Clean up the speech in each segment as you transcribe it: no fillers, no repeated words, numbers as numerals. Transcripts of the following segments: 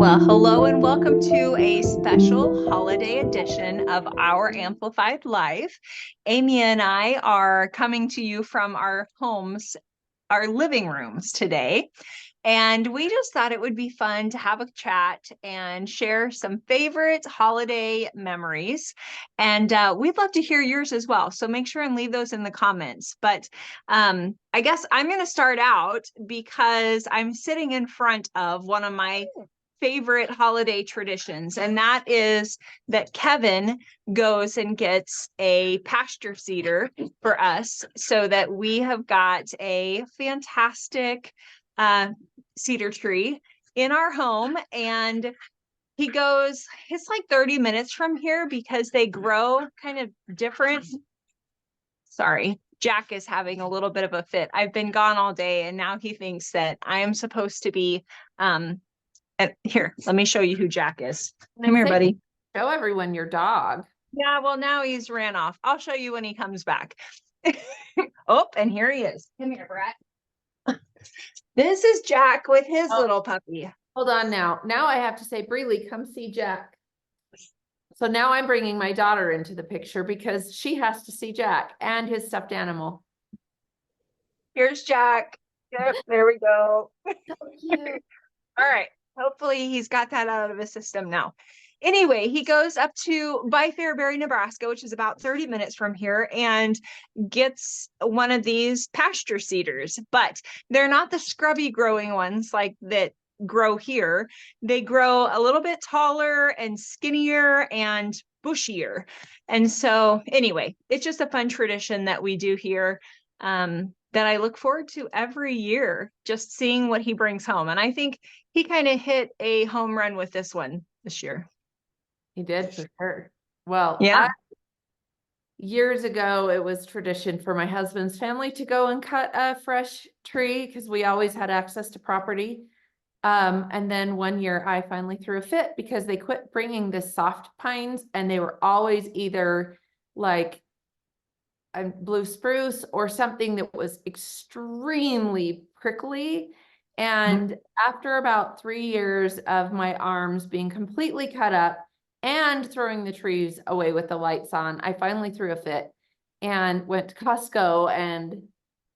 Well, hello and welcome to a special holiday edition of Our Amplified Life. Amy and I are coming to you from our homes, our living rooms today. And we just thought it would be fun to have a chat and share some favorite holiday memories. And we'd love to hear yours as well. So make sure and leave those in the comments. But I guess I'm going to start out because I'm sitting in front of one of my favorite holiday traditions, and that is that Kevin goes and gets a pasture cedar for us so that we have got a fantastic cedar tree in our home. And it's like 30 minutes from here because they grow kind of different. Sorry, Jack is having a little bit of a fit. I've been gone all day and now he thinks that I am supposed to be and here, let me show you who Jack is. Come here, buddy. Show everyone your dog. Yeah, well, now he's ran off. I'll show you when he comes back. Oh, and here he is. Come here, Brett. This is Jack with his little puppy. Hold on now. Now I have to say, Breely, come see Jack. So now I'm bringing my daughter into the picture because she has to see Jack and his stuffed animal. Here's Jack. Yep, there we go. So cute. All right. Hopefully he's got that out of his system now. Anyway, he goes up to by Fairbury, Nebraska, which is about 30 minutes from here, and gets one of these pasture cedars, but they're not the scrubby growing ones like that grow here. They grow a little bit taller and skinnier and bushier. And so anyway, it's just a fun tradition that we do here. That I look forward to every year, just seeing what he brings home. And I think he kind of hit a home run with this one this year. He did for sure. Well, yeah. Years ago, it was tradition for my husband's family to go and cut a fresh tree because we always had access to property. And then one year I finally threw a fit because they quit bringing the soft pines and they were always either like a blue spruce or something that was extremely prickly. And after about 3 years of my arms being completely cut up and throwing the trees away with the lights on, I finally threw a fit and went to Costco and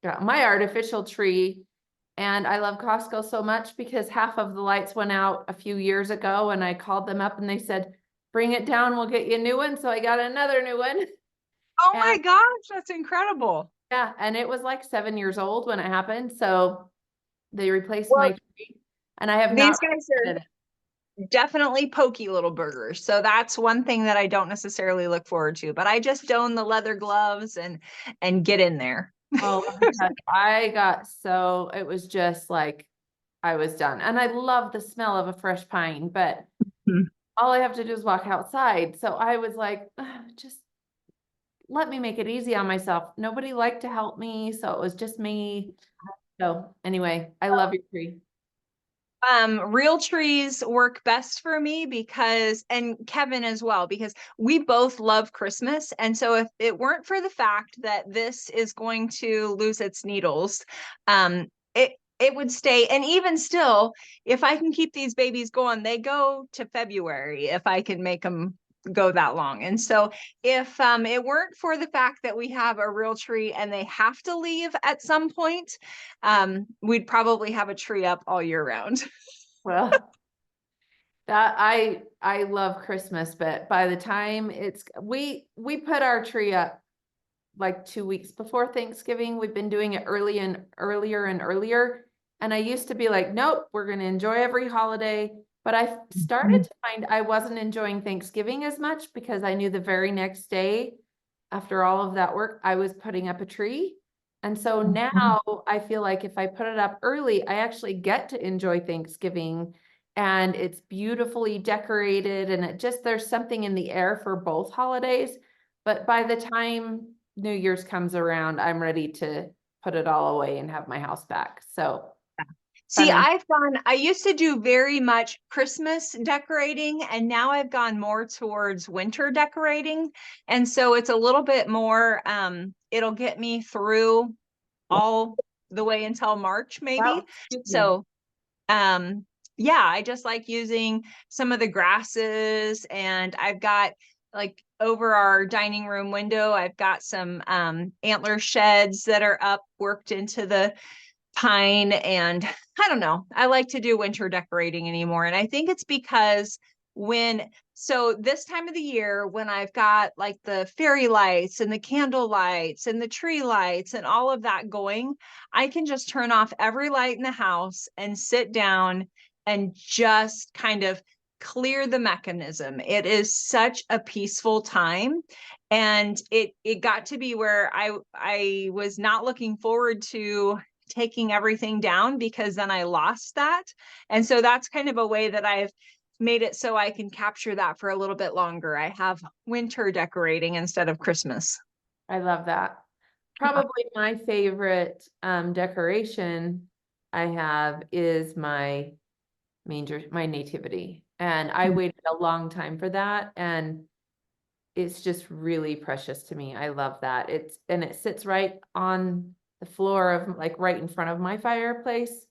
got my artificial tree. And I love Costco so much because half of the lights went out a few years ago and I called them up and they said, bring it down, we'll get you a new one. So I got another new one. Oh my gosh, that's incredible. Yeah, and it was like 7 years old when it happened. So they replaced my tree. And I have these guys are definitely pokey little burgers. So that's one thing that I don't necessarily look forward to, but I just don the leather gloves and get in there. Oh, it was just like I was done. And I love the smell of a fresh pine, but all I have to do is walk outside. So I was like, just let me make it easy on myself. Nobody liked to help me. So it was just me. So anyway, I love your tree. Real trees work best for me because, and Kevin as well, because we both love Christmas. And so if it weren't for the fact that this is going to lose its needles, it would stay. And even still, if I can keep these babies going, they go to February if I can make them go that long. And so if it weren't for the fact that we have a real tree and they have to leave at some point, we'd probably have a tree up all year round. Well, that I love Christmas, but by the time we put our tree up like 2 weeks before Thanksgiving. We've been doing it earlier and earlier. And I used to be like, nope, we're going to enjoy every holiday. But I started to find I wasn't enjoying Thanksgiving as much because I knew the very next day, after all of that work, I was putting up a tree. And so now I feel like if I put it up early, I actually get to enjoy Thanksgiving and it's beautifully decorated and there's something in the air for both holidays. But by the time New Year's comes around, I'm ready to put it all away and have my house back. So see, I used to do very much Christmas decorating, and now I've gone more towards winter decorating. And so it's a little bit more, it'll get me through all the way until March, maybe. Wow. So, yeah, I just like using some of the grasses, and I've got like over our dining room window, I've got some antler sheds that are up worked into the pine. And I don't know, I like to do winter decorating anymore. And I think it's because so this time of the year, when I've got like the fairy lights and the candle lights and the tree lights and all of that going, I can just turn off every light in the house and sit down and just kind of clear the mechanism. It is such a peaceful time. And it got to be where I was not looking forward to taking everything down, because then I lost that. And so that's kind of a way that I've made it so I can capture that for a little bit longer. I have winter decorating instead of Christmas. I love that. Probably my favorite decoration I have is my manger, my nativity. And I waited a long time for that. And it's just really precious to me. I love that. And it sits right on the floor of like right in front of my fireplace.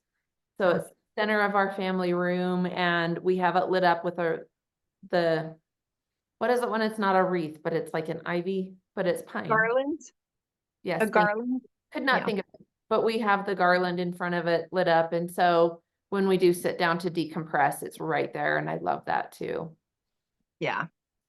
So it's center of our family room, and we have it lit up with the what is it when it's not a wreath, but it's like an ivy, but it's pine. Garland? Yes, A garland? could not Yeah. think of it, but we have the garland in front of it lit up. And so when we do sit down to decompress, it's right there. And I love that too. Yeah.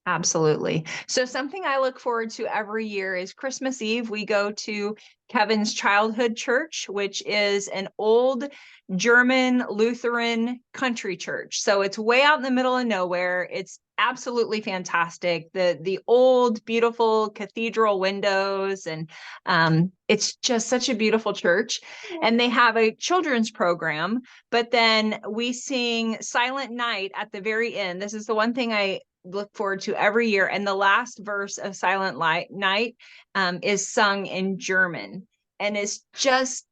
Absolutely. So something I look forward to every year is Christmas Eve. We go to Kevin's childhood church, which is an old German Lutheran country church. So it's way out in the middle of nowhere. It's absolutely fantastic. The old beautiful cathedral windows, and it's just such a beautiful church. And they have a children's program, but then we sing Silent Night at the very end. This is the one thing I look forward to every year. And the last verse of Silent Night is sung in German, and it's just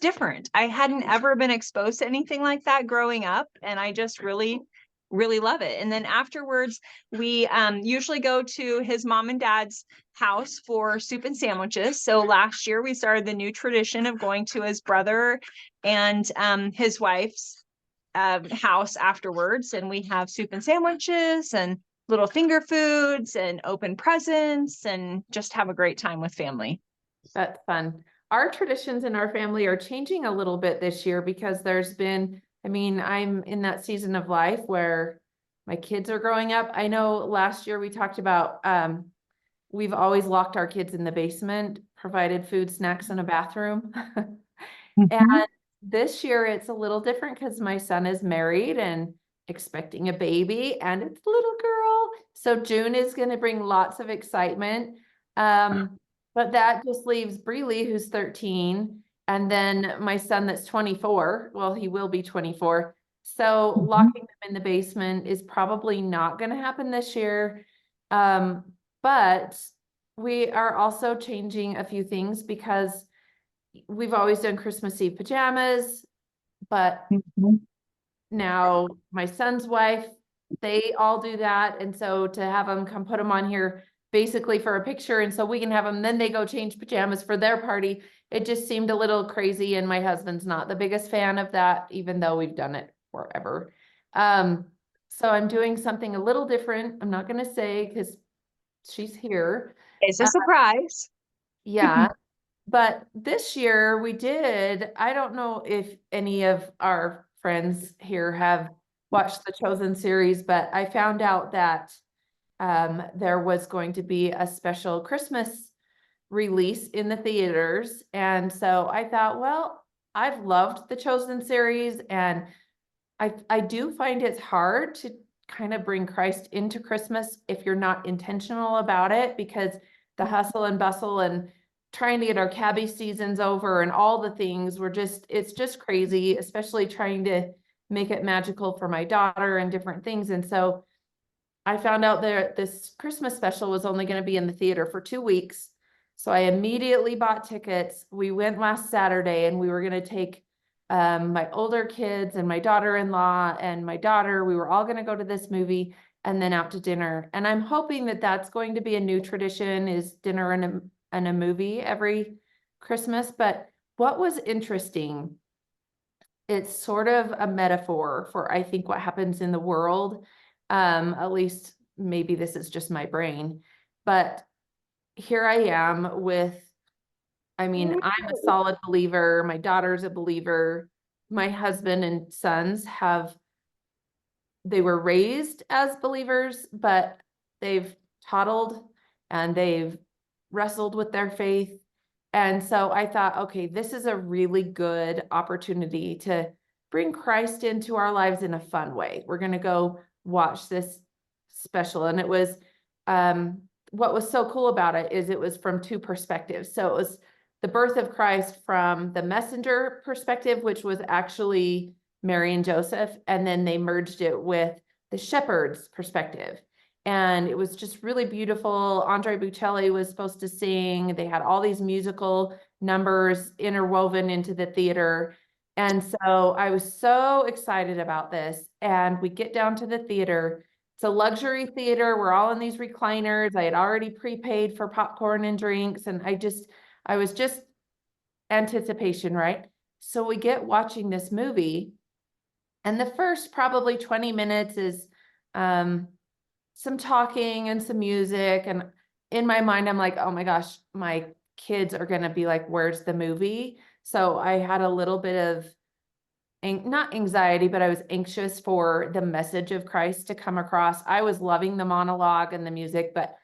different. I hadn't ever been exposed to anything like that growing up, and I just really, really love it. And then afterwards, we usually go to his mom and dad's house for soup and sandwiches. So last year we started the new tradition of going to his brother and his wife's house afterwards, and we have soup and sandwiches and little finger foods and open presents and just have a great time with family. That's fun. Our traditions in our family are changing a little bit this year because there's been, I mean, I'm in that season of life where my kids are growing up. I know last year we talked about, we've always locked our kids in the basement, provided food, snacks, and a bathroom. And this year it's a little different because my son is married and expecting a baby, and it's a little girl. So June is going to bring lots of excitement. But that just leaves Breely, who's 13, and then my son that's 24. Well, he will be 24. So locking them in the basement is probably not going to happen this year. But we are also changing a few things because we've always done Christmas Eve pajamas, but now my son's wife, they all do that. And so to have them come put them on here basically for a picture, and so we can have them, then they go change pajamas for their party. It just seemed a little crazy, and my husband's not the biggest fan of that, even though we've done it forever. So I'm doing something a little different. I'm not going to say because she's here. It's a surprise. Yeah. But this year we did, I don't know if any of our friends here have watched the Chosen series, but I found out that there was going to be a special Christmas release in the theaters. And so I thought, well, I've loved the Chosen series, and I do find it's hard to kind of bring Christ into Christmas if you're not intentional about it, because the hustle and bustle and trying to get our cabby seasons over and all the things it's just crazy, especially trying to make it magical for my daughter and different things. And so I found out that this Christmas special was only going to be in the theater for 2 weeks. So I immediately bought tickets. We went last Saturday, and we were going to take my older kids and my daughter-in-law and my daughter. We were all going to go to this movie and then out to dinner. And I'm hoping that that's going to be a new tradition, is dinner and a movie every Christmas. But what was interesting it's sort of a metaphor for, I think, what happens in the world. At least maybe this is just my brain, but here I am with, I mean, I'm a solid believer. My daughter's a believer. My husband and sons they were raised as believers, but they've toddled and they've wrestled with their faith. And so I thought, okay, this is a really good opportunity to bring Christ into our lives in a fun way. We're going to go watch this special. And it was, what was so cool about it is it was from two perspectives. So it was the birth of Christ from the messenger perspective, which was actually Mary and Joseph, and then they merged it with the shepherd's perspective. And it was just really beautiful. Andre Bocelli was supposed to sing. They had all these musical numbers interwoven into the theater. And so I was so excited about this. And we get down to the theater. It's a luxury theater. We're all in these recliners. I had already prepaid for popcorn and drinks. And I was just anticipation, right? So we get watching this movie. And the first probably 20 minutes is some talking and some music. And in my mind, I'm like, oh my gosh, my kids are going to be like, where's the movie? So I had a little bit of, not anxiety, but I was anxious for the message of Christ to come across. I was loving the monologue and the music, but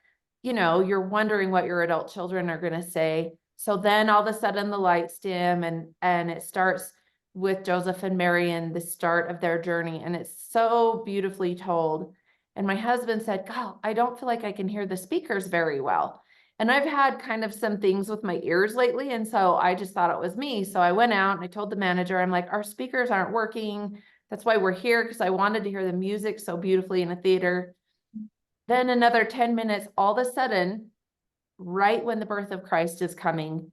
you're wondering what your adult children are going to say. So then all of a sudden the lights dim and it starts with Joseph and Mary and the start of their journey. And it's so beautifully told. And my husband said, God, I don't feel like I can hear the speakers very well. And I've had kind of some things with my ears lately. And so I just thought it was me. So I went out and I told the manager, I'm like, our speakers aren't working. That's why we're here, because I wanted to hear the music so beautifully in a theater. Then another 10 minutes, all of a sudden, right when the birth of Christ is coming,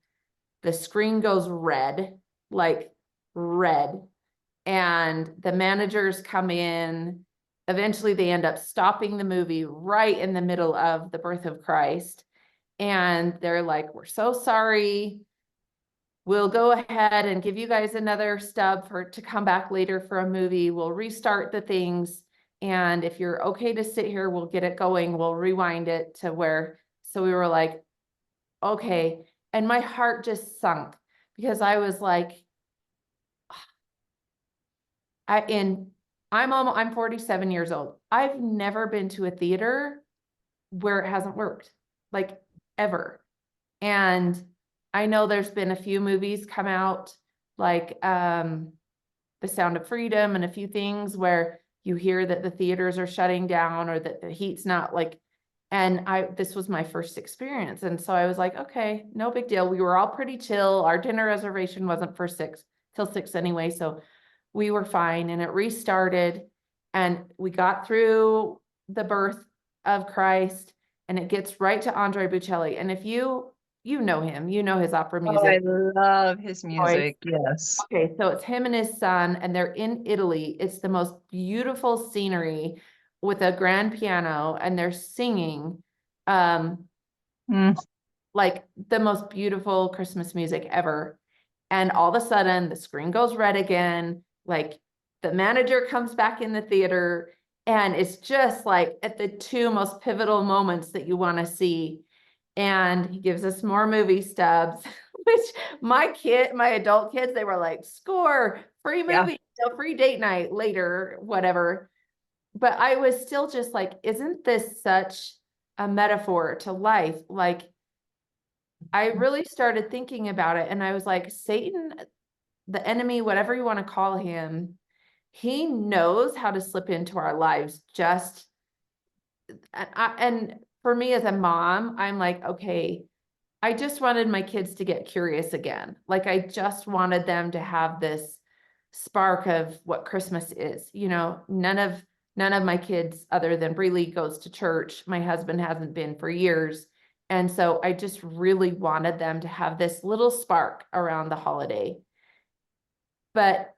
the screen goes red, like red. And the managers come in. Eventually, they end up stopping the movie right in the middle of the birth of Christ. And they're like, we're so sorry. We'll go ahead and give you guys another stub to come back later for a movie. We'll restart the things. And if you're okay to sit here, we'll get it going. We'll rewind it to where, so we were like, okay. And my heart just sunk because I was like, I'm 47 years old. I've never been to a theater where it hasn't worked, like ever. And I know there's been a few movies come out, like The Sound of Freedom and a few things where you hear that the theaters are shutting down or that the heat's not like, and this was my first experience. And so I was like, okay, no big deal. We were all pretty chill. Our dinner reservation wasn't till 6 anyway. So we were fine, and it restarted, and we got through the birth of Christ, and it gets right to Andre Bocelli. And if you know him, you know his opera Oh, I music. love his music. Yes. Okay, so it's him and his son, and they're in Italy. It's the most beautiful scenery with a grand piano, and they're singing like the most beautiful Christmas music ever. And all of a sudden the screen goes red again, like the manager comes back in the theater, and it's just like at the two most pivotal moments that you want to see. And he gives us more movie stubs, which my adult kids, they were like, score, free movie, free date night later, whatever. But I was still just like, isn't this such a metaphor to life? Like, I really started thinking about it, and I was like, Satan, the enemy, whatever you want to call him, he knows how to slip into our lives. And for me as a mom, I'm like, okay, I just wanted my kids to get curious again. Like, I just wanted them to have this spark of what Christmas is. None of my kids, other than Breely, goes to church. My husband hasn't been for years. And so I just really wanted them to have this little spark around the holiday. But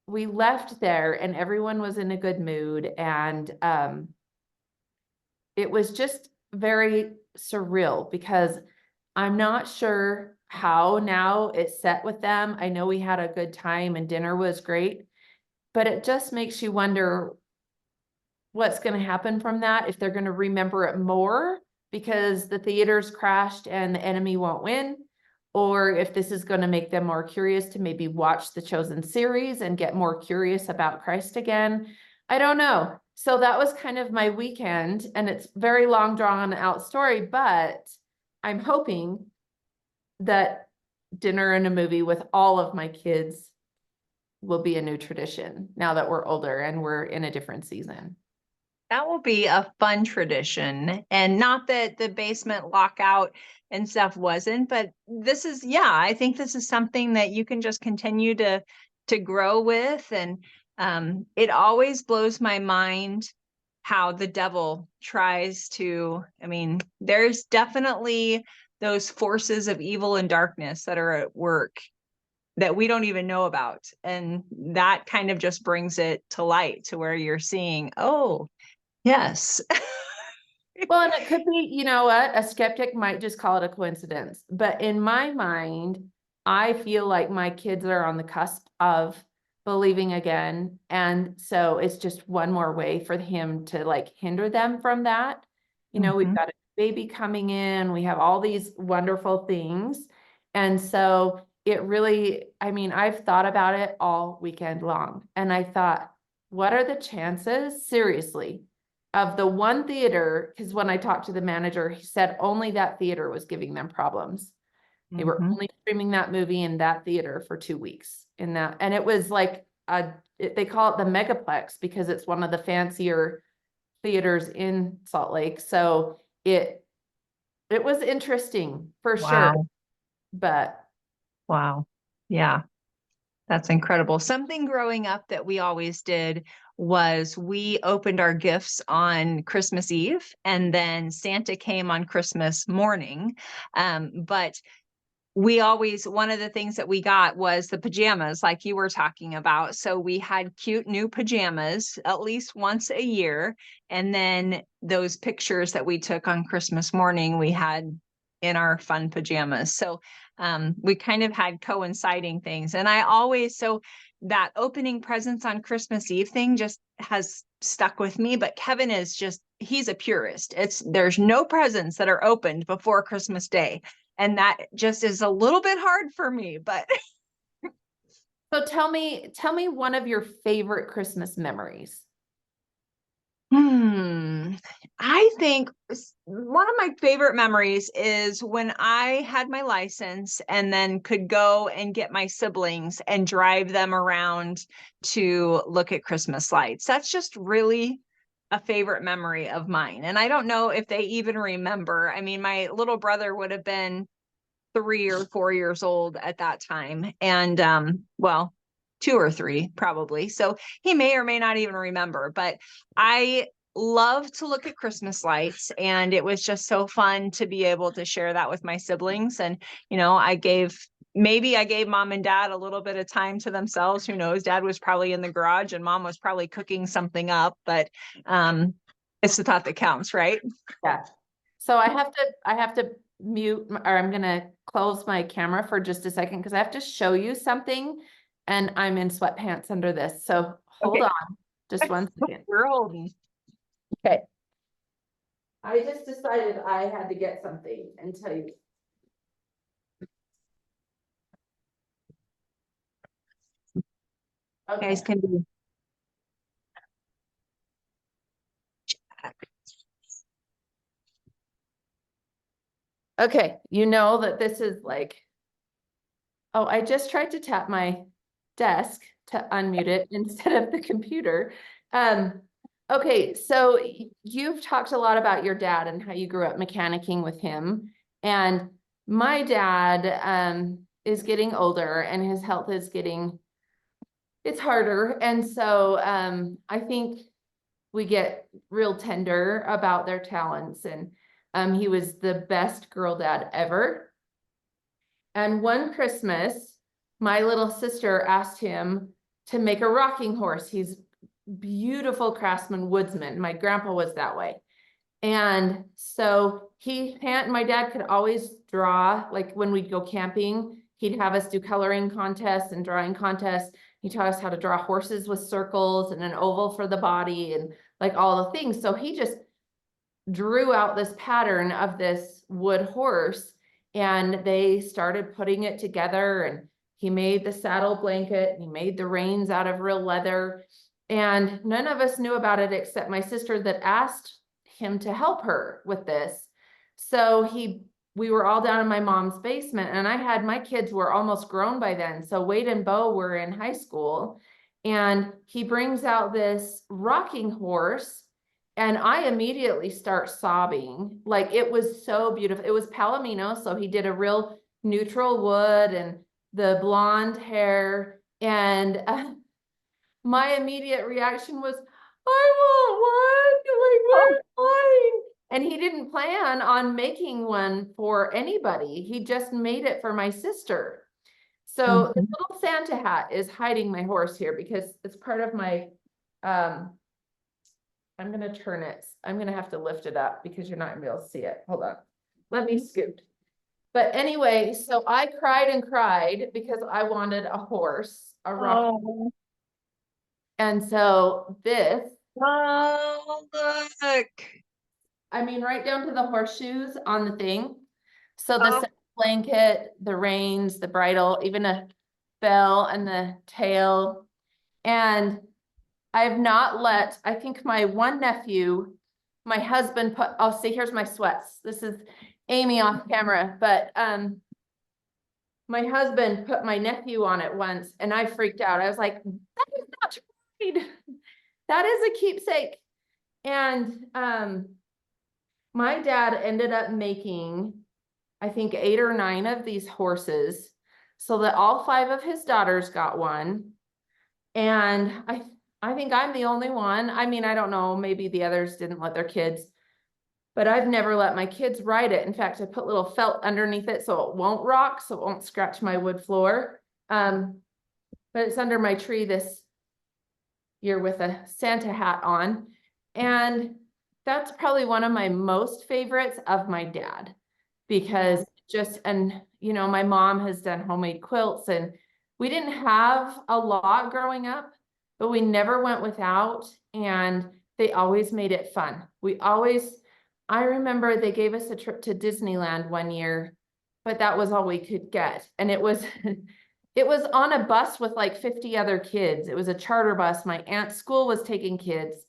we left there and everyone was in a good mood. And it was just very surreal because I'm not sure how now it's set with them. I know we had a good time and dinner was great, but it just makes you wonder what's going to happen from that, if they're going to remember it more because the theaters crashed and the enemy won't win, or if this is going to make them more curious to maybe watch the Chosen series and get more curious about Christ again. I don't know. So that was kind of my weekend, and it's very long drawn out story, but I'm hoping that dinner and a movie with all of my kids will be a new tradition now that we're older and we're in a different season. That will be a fun tradition. And not that the basement lockout and stuff wasn't, but this is, yeah, I think this is something that you can just continue to grow with. And it always blows my mind how the devil tries to, I mean, there's definitely those forces of evil and darkness that are at work that we don't even know about. And that kind of just brings it to light to where you're seeing, oh, yes. Well, and it could be, you know what, a skeptic might just call it a coincidence. But in my mind, I feel like my kids are on the cusp of believing again. And so it's just one more way for him to like hinder them from that. You know, we've Mhm. got a baby coming in, we have all these wonderful things. And so it really, I mean, I've thought about it all weekend long. And I thought, what are the chances, seriously, of the one theater? Because when I talked to the manager, he said only that theater was giving them problems. They were Mhm. only streaming that movie in that theater for 2 weeks in that. And it was like they call it the Megaplex because it's one of the fancier theaters in Salt Lake. So it was interesting for sure. Wow. But Wow. Yeah. That's incredible. Something growing up that we always did was we opened our gifts on Christmas Eve, and then Santa came on Christmas morning. But we always, one of the things that we got was the pajamas, like you were talking about. So we had cute new pajamas at least once a year. And then those pictures that we took on Christmas morning, we had in our fun pajamas. So we kind of had coinciding things. And I always, so that opening presents on Christmas Eve thing just has stuck with me. But Kevin is just, he's a purist. There's no presents that are opened before Christmas Day. And that just is a little bit hard for me, but so tell me one of your favorite Christmas memories. I think one of my favorite memories is when I had my license and then could go and get my siblings and drive them around to look at Christmas lights. That's just really a favorite memory of mine. And I don't know if they even remember. I mean, my little brother would have been 3 or 4 years old at that time. And well, 2 or 3 probably. So he may or may not even remember, but I love to look at Christmas lights. And it was just so fun to be able to share that with my siblings. And, you know, maybe I gave mom and dad a little bit of time to themselves. Who knows? Dad was probably in the garage and mom was probably cooking something up, but it's the thought that counts, right? Yeah. So I have to mute or I'm gonna close my camera for just a second because I have to show you something and I'm in sweatpants under this. So hold Okay. on just 1 second. We're holding. Okay. I just decided I had to get something and tell you. Okay. Guys can be. Okay, you know that this is like, oh, I just tried to tap my desk to unmute it instead of the computer. Okay, so you've talked a lot about your dad and how you grew up mechanicking with him. And my dad is getting older and his health is getting, it's harder. And so I think we get real tender about their talents. And he was the best girl dad ever. And one Christmas, my little sister asked him to make a rocking horse. He's beautiful craftsman, woodsman. My grandpa was that way. And so my dad could always draw, like when we'd go camping, he'd have us do coloring contests and drawing contests. He taught us how to draw horses with circles and an oval for the body and like all the things. So he just drew out this pattern of this wood horse, and they started putting it together, and he made the saddle blanket, he made the reins out of real leather, and none of us knew about it except my sister that asked him to help her with this. So we were all down in my mom's basement, and my kids were almost grown by then. So Wade and Bo were in high school, and he brings out this rocking horse, and I immediately start sobbing. Like, it was so beautiful. It was Palomino, so he did a real neutral wood and the blonde hair. And my immediate reaction was, I want one, like, where's mine? And he didn't plan on making one for anybody. He just made it for my sister. So the little Santa hat is hiding my horse here because it's part of my, I'm gonna turn it. I'm gonna have to lift it up because you're not gonna be able to see it. Hold on. Let me scoot. But anyway, so I cried and cried because I wanted a horse, a rock. Oh, And so this, oh, look. I mean, right down to the horseshoes on the thing. So the Oh, blanket, the reins, the bridle, even a bell and the tail. And I have not let, I think my one nephew, my husband put, oh, see, here's my sweats. This is Amy off camera, but my husband put my nephew on it once and I freaked out. I was like, that is not right. That is a keepsake. And my dad ended up making, I think, 8 or 9 of these horses so that all 5 of his daughters got one. And I think I'm the only one. I mean, I don't know, maybe the others didn't let their kids, but I've never let my kids ride it. In fact, I put little felt underneath it so it won't rock, so it won't scratch my wood floor. But it's under my tree this year with a Santa hat on. And that's probably one of my most favorites of my dad, because and my mom has done homemade quilts, and we didn't have a lot growing up, but we never went without, and they always made it fun. I remember they gave us a trip to Disneyland one year, but that was all we could get. And it was it was on a bus with like 50 other kids. It was a charter bus. My aunt's school was taking kids.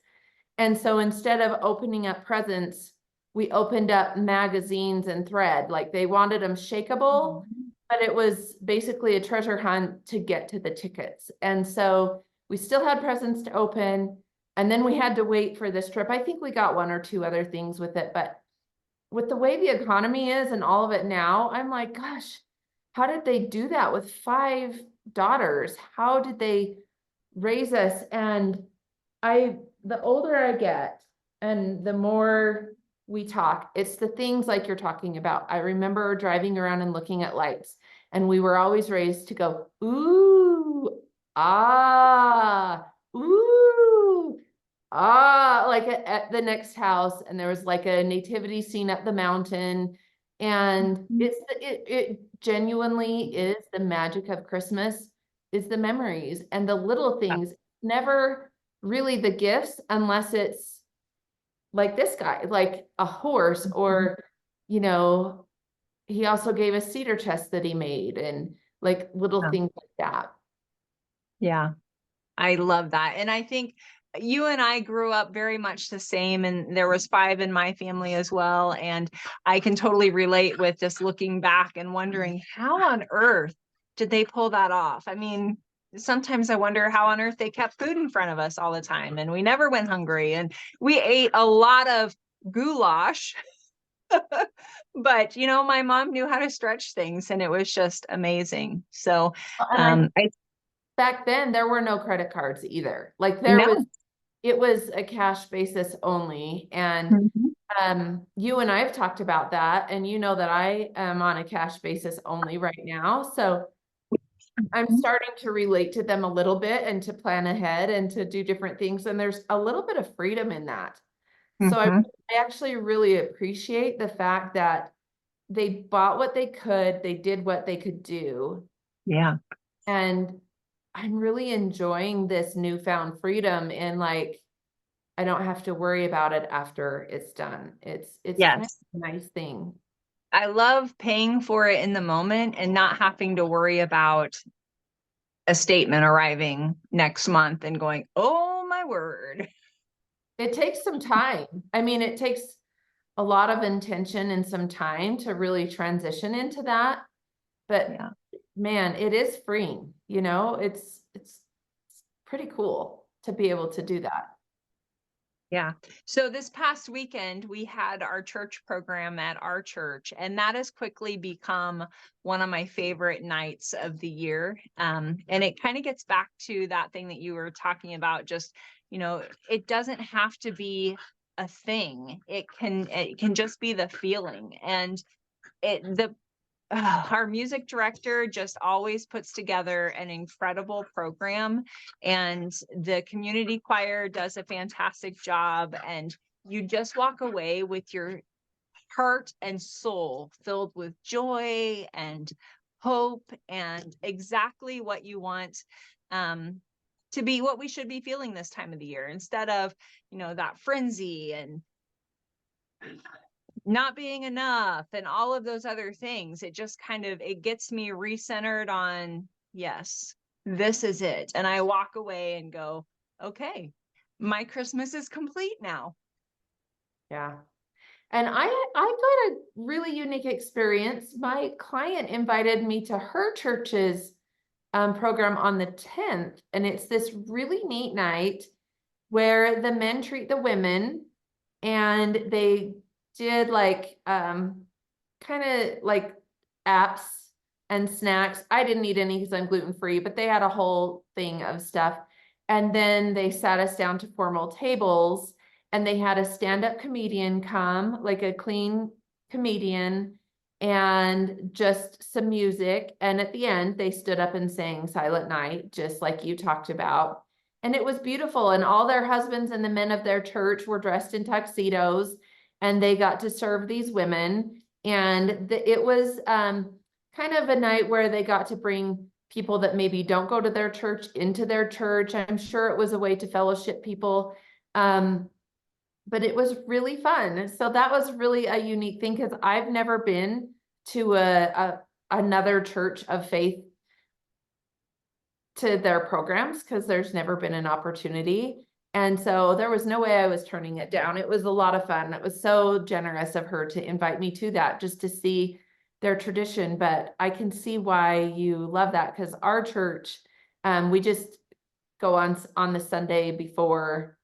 And so instead of opening up presents, we opened up magazines and thread. Like, they wanted them shakeable, but it was basically a treasure hunt to get to the tickets. And so we still had presents to open, and then we had to wait for this trip. I think we got 1 or 2 other things with it, but with the way the economy is and all of it now, I'm like, gosh, how did they do that with 5 daughters? How did they raise us? And the older I get and the more we talk, it's the things like you're talking about. I remember driving around and looking at lights, and we were always raised to go, ooh, ah, ooh, ah, like at the next house. And there was like a nativity scene up the mountain. And it genuinely is the magic of Christmas, is the memories and the little things. Never really the gifts, unless it's like this guy, like a horse, or, he also gave us cedar chest that he made, and like little things like that. yeah. I love that. And I think you and I grew up very much the same, and there was 5 in my family as well. And I can totally relate with just looking back and wondering, how on earth did they pull that off? I mean, sometimes I wonder how on earth they kept food in front of us all the time, and we never went hungry, and we ate a lot of goulash. But my mom knew how to stretch things, and it was just amazing. So Back then there were no credit cards either. Like, no. it was a cash basis only. And you and I have talked about that, and that I am on a cash basis only right now. So I'm starting to relate to them a little bit and to plan ahead and to do different things. And there's a little bit of freedom in that. So Mhm. I actually really appreciate the fact that they bought what they could, they did what they could do. Yeah. And I'm really enjoying this newfound freedom in like, I don't have to worry about it after it's done. It's kind of Yes. a nice thing. I love paying for it in the moment and not having to worry about a statement arriving next month and going, oh my word. It takes some time. I mean, it takes a lot of intention and some time to really transition into that. But Yeah. man, it is freeing, you know, it's pretty cool to be able to do that. Yeah. So this past weekend, we had our church program at our church, and that has quickly become one of my favorite nights of the year. And it kind of gets back to that thing that you were talking about, just, it doesn't have to be a thing. It can just be the feeling. And the our music director just always puts together an incredible program, and the community choir does a fantastic job, and you just walk away with your heart and soul filled with joy and hope and exactly what you want um, to be what we should be feeling this time of the year, instead of that frenzy and not being enough and all of those other things. It just it gets me recentered on, yes, this is it. And I walk away and go, okay, my Christmas is complete now. Yeah. And I got a really unique experience. My client invited me to her church's program on the 10th, and it's this really neat night where the men treat the women, and they did like kind of like apps and snacks. I didn't eat any because I'm gluten free, but they had a whole thing of stuff. And then they sat us down to formal tables, and they had a stand-up comedian come, like a clean comedian, and just some music. And at the end, they stood up and sang Silent Night, just like you talked about. And it was beautiful. And all their husbands and the men of their church were dressed in tuxedos, and they got to serve these women. And it was kind of a night where they got to bring people that maybe don't go to their church into their church. I'm sure it was a way to fellowship people. But it was really fun. So that was really a unique thing, because I've never been to another church of faith to their programs, because there's never been an opportunity. And so there was no way I was turning it down. It was a lot of fun. It was so generous of her to invite me to that, just to see their tradition. But I can see why you love that, because our church, we just go on the Sunday before,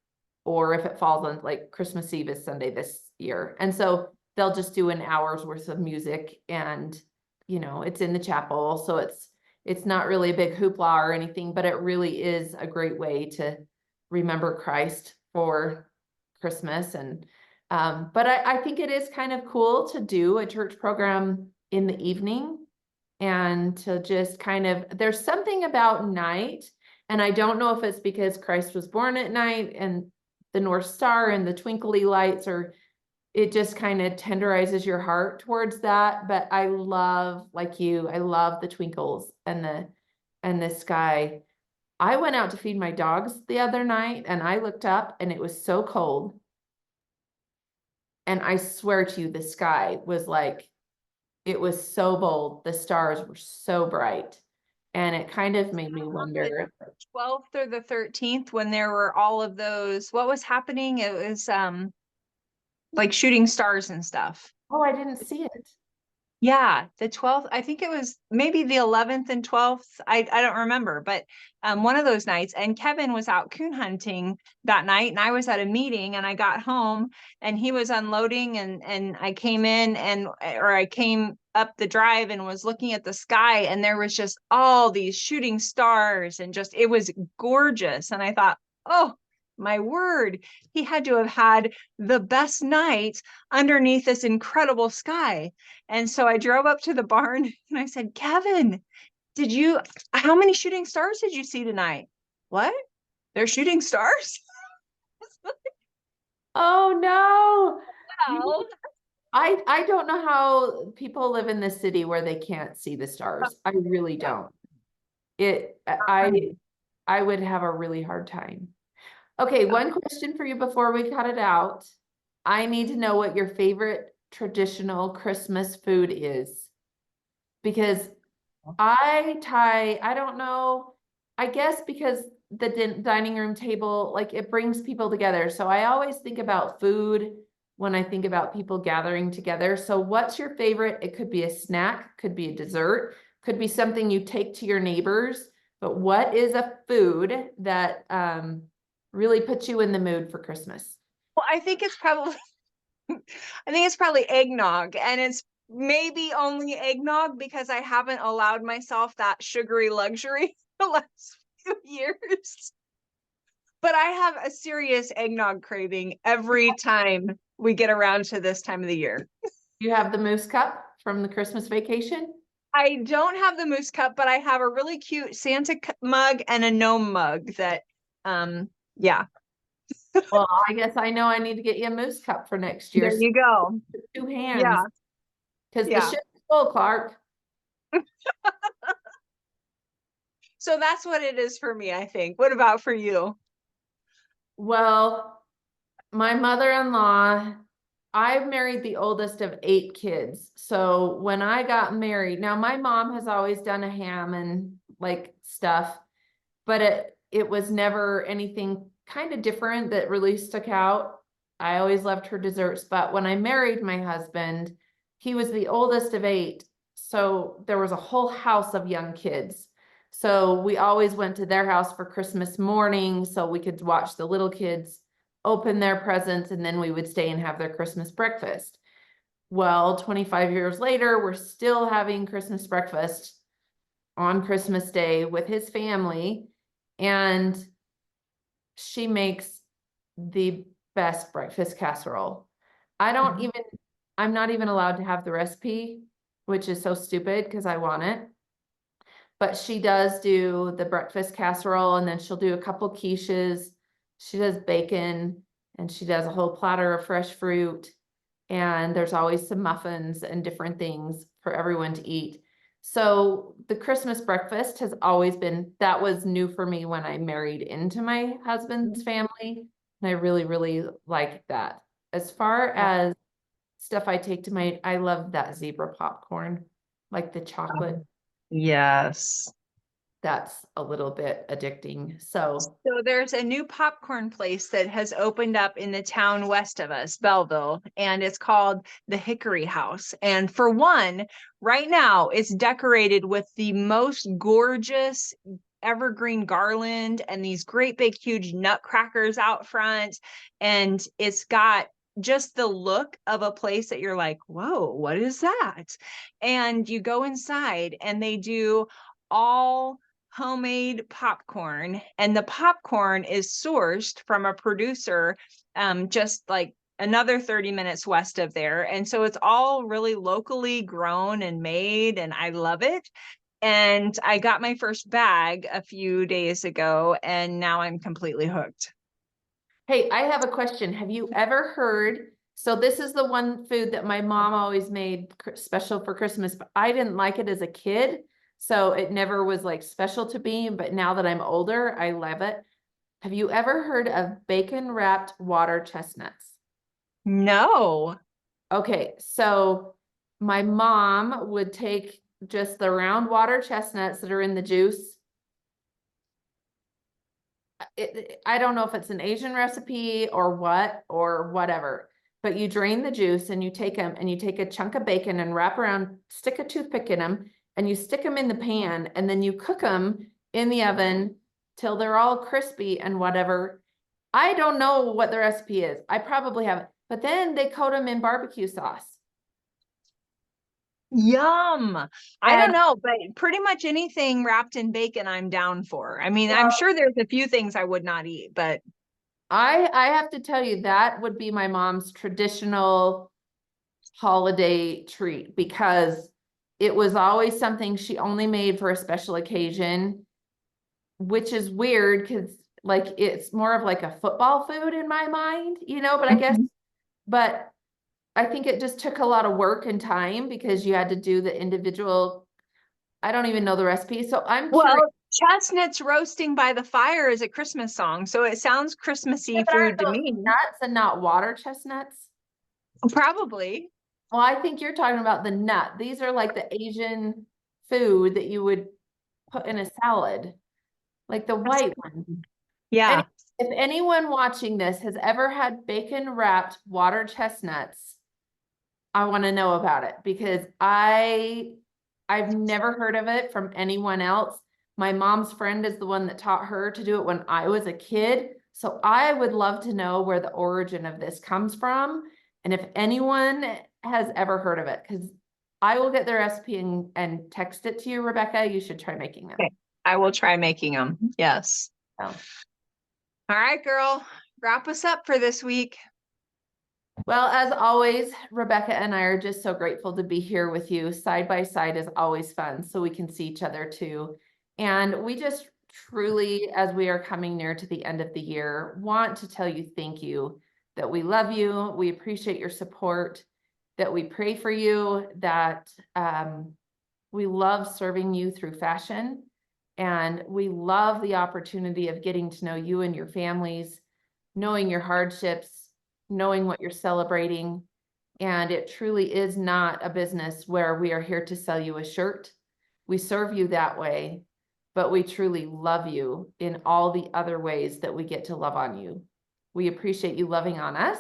or if it falls on like Christmas Eve is Sunday this year. And so they'll just do an hour's worth of music, and it's in the chapel. So it's not really a big hoopla or anything, but it really is a great way to remember Christ for Christmas. And but I think it is kind of cool to do a church program in the evening, and to just kind of, there's something about night, and I don't know if it's because Christ was born at night and the North Star and the twinkly lights, or it just kind of tenderizes your heart towards that. But I love, like you, I love the twinkles and the sky. I went out to feed my dogs the other night, and I looked up and it was so cold. And I swear to you, the sky was like, it was so bold. The stars were so bright. And it kind of made me On the wonder. 12th or the 13th, when there were all of those, what was happening? It was like shooting stars and stuff. Oh, I didn't see it. Yeah, the 12th, I think it was maybe the 11th and 12th. I don't remember, but one of those nights. And Kevin was out coon hunting that night, and I was at a meeting, and I got home and he was unloading, and I came in or I came up the drive and was looking at the sky, and there was just all these shooting stars, and just it was gorgeous. And I thought, oh my word, he had to have had the best night underneath this incredible sky. And so I drove up to the barn and I said, Kevin, how many shooting stars did you see tonight? What? They're shooting stars? Oh, no. Well, I don't know how people live in the city where they can't see the stars. I really yeah. don't. It, I would have a really hard time. Okay, one question for you before we cut it out. I need to know what your favorite traditional Christmas food is. Because I don't know, I guess because the dining room table, like it brings people together. So I always think about food when I think about people gathering together. So what's your favorite? It could be a snack, could be a dessert, could be something you take to your neighbors. But what is a food that really puts you in the mood for Christmas? Well, I think it's probably I think it's probably eggnog, and it's maybe only eggnog because I haven't allowed myself that sugary luxury the last few years. But I have a serious eggnog craving every time we get around to this time of the year. You have the Moose Cup from the Christmas Vacation? I don't have the moose cup, but I have a really cute Santa mug and a gnome mug that, yeah, Well, I guess I know I need to get you a Moose Cup for next year. there So you go. two hands, Yeah, because the yeah. ship's full, Clark. So that's what it is for me, I think. What about for you? Well, my mother-in-law, I married the oldest of 8 kids. So when I got married, now my mom has always done a ham and like stuff, but it was never anything kind of different that really stuck out. I always loved her desserts, but when I married my husband, he was the oldest of 8. So there was a whole house of young kids. So we always went to their house for Christmas morning so we could watch the little kids open their presents, and then we would stay and have their Christmas breakfast. Well, 25 years later, we're still having Christmas breakfast on Christmas Day with his family, and she makes the best breakfast casserole. I don't Mhm. even, I'm not even allowed to have the recipe, which is so stupid because I want it. But she does do the breakfast casserole, and then she'll do a couple quiches. She does bacon, and she does a whole platter of fresh fruit. And there's always some muffins and different things for everyone to eat. So the Christmas breakfast has always been, that was new for me when I married into my husband's family. And I really, really like that. As far as stuff I take to my, I love that zebra popcorn, like the chocolate. Yes. That's a little bit addicting. So So there's a new popcorn place that has opened up in the town west of us, Belleville, and it's called the Hickory House. And for one, right now it's decorated with the most gorgeous evergreen garland and these great big huge nutcrackers out front. And it's got just the look of a place that you're like, whoa, what is that? And you go inside and they do all homemade popcorn, and the popcorn is sourced from a producer just like another 30 minutes west of there, and so it's all really locally grown and made, and I love it. And I got my first bag a few days ago, and now I'm completely hooked. hey, I have a question. Have you ever heard? So this is the one food that my mom always made special for Christmas, but I didn't like it as a kid. So it never was like special to me, but now that I'm older, I love it. Have you ever heard of bacon wrapped water chestnuts? No. Okay, so my mom would take just the round water chestnuts that are in the juice. I don't know if it's an Asian recipe or what or whatever, but you drain the juice and you take them and you take a chunk of bacon and wrap around, stick a toothpick in them, and you stick them in the pan, and then you cook them in the oven till they're all crispy and whatever. I don't know what the recipe is. I probably haven't, but then they coat them in barbecue sauce. Yum. I And don't know, but pretty much anything wrapped in bacon I'm down for. I mean, I'm well, sure there's a few things I would not eat, but I have to tell you that would be my mom's traditional holiday treat because it was always something she only made for a special occasion, which is weird because like it's more of like a football food in my mind, but I guess, but I think it just took a lot of work and time because you had to do the individual. I don't even know the recipe. So I'm curious. Well, chestnuts roasting by the fire is a Christmas song, so it sounds Christmassy But aren't food to those me. nuts and not water chestnuts? Probably. Well, I think you're talking about the nut. These are like the Asian food that you would put in a salad, like the white one. Yeah. If anyone watching this has ever had bacon wrapped water chestnuts, I want to know about it because I've never heard of it from anyone else. My mom's friend is the one that taught her to do it when I was a kid. So I would love to know where the origin of this comes from. And if anyone has ever heard of it, because I will get the recipe and text it to you, Rebecca. You should try making them. Okay. I will try making them. Yes. So. All right, girl. Wrap us up for this week. Well, as always, Rebecca and I are just so grateful to be here with you. Side by side is always fun, so we can see each other too. And we just truly, as we are coming near to the end of the year, want to tell you thank you, that we love you, we appreciate your support, that we pray for you, that we love serving you through fashion. And we love the opportunity of getting to know you and your families, knowing your hardships, knowing what you're celebrating. And it truly is not a business where we are here to sell you a shirt. We serve you that way, but we truly love you in all the other ways that we get to love on you. We appreciate you loving on us.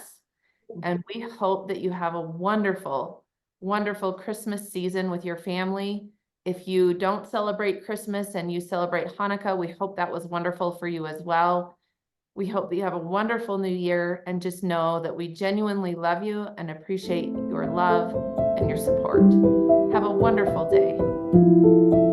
And we hope that you have a wonderful, wonderful Christmas season with your family. If you don't celebrate Christmas and you celebrate Hanukkah, we hope that was wonderful for you as well. We hope that you have a wonderful new year and just know that we genuinely love you and appreciate your love and your support. Have a wonderful day.